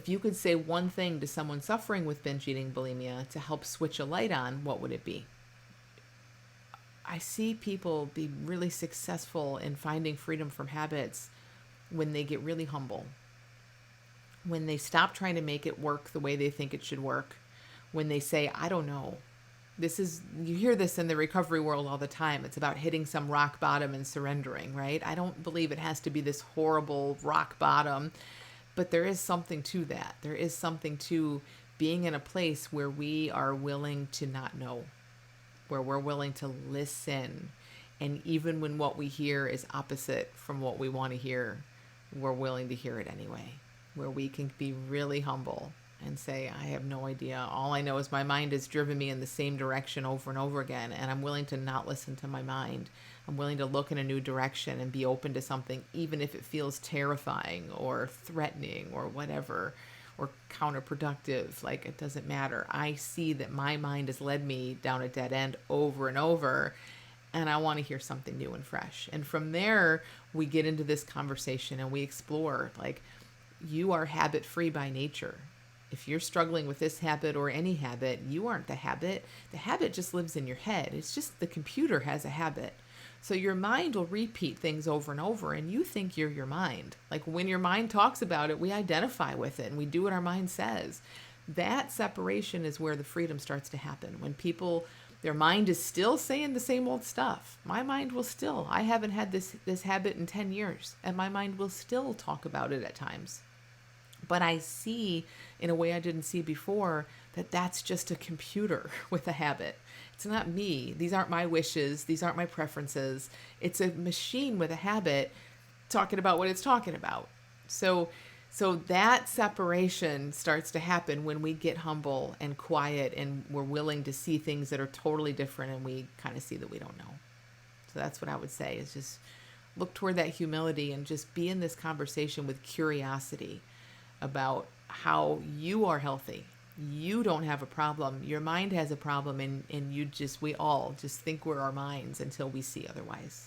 If you could say one thing to someone suffering with binge eating bulimia to help switch a light on, what would it be? I see people be really successful in finding freedom from habits when they get really humble, when they stop trying to make it work the way they think it should work, when they say, I don't know. You hear this in the recovery world all the time. It's about hitting some rock bottom and surrendering, right? I don't believe it has to be this horrible rock bottom, but there is something to that. There is something to being in a place where we are willing to not know, where we're willing to listen. And even when what we hear is opposite from what we want to hear, we're willing to hear it anyway, where we can be really humble and say, I have no idea. All I know is my mind has driven me in the same direction over and over again, and I'm willing to not listen to my mind. I'm willing to look in a new direction and be open to something, even if it feels terrifying or threatening or whatever, or counterproductive. Like, it doesn't matter. I see that my mind has led me down a dead end over and over, and I want to hear something new and fresh. And from there, we get into this conversation and we explore, like, you are habit free by nature. If you're struggling with this habit or any habit, you aren't the habit. The habit just lives in your head. It's just the computer has a habit. So your mind will repeat things over and over, and you think you're your mind. Like, when your mind talks about it, we identify with it and we do what our mind says. That separation is where the freedom starts to happen. When people, their mind is still saying the same old stuff. My mind will still, I haven't had this habit in 10 years, and my mind will still talk about it at times. But I see, in a way I didn't see before, that that's just a computer with a habit. It's not me. These aren't my wishes. These aren't my preferences. It's a machine with a habit talking about what it's talking about. So that separation starts to happen when we get humble and quiet and we're willing to see things that are totally different, and we kind of see that we don't know. So that's what I would say, is just look toward that humility and just be in this conversation with curiosity about how you are healthy. You don't have a problem. Your mind has a problem, and we all just think we're our minds until we see otherwise.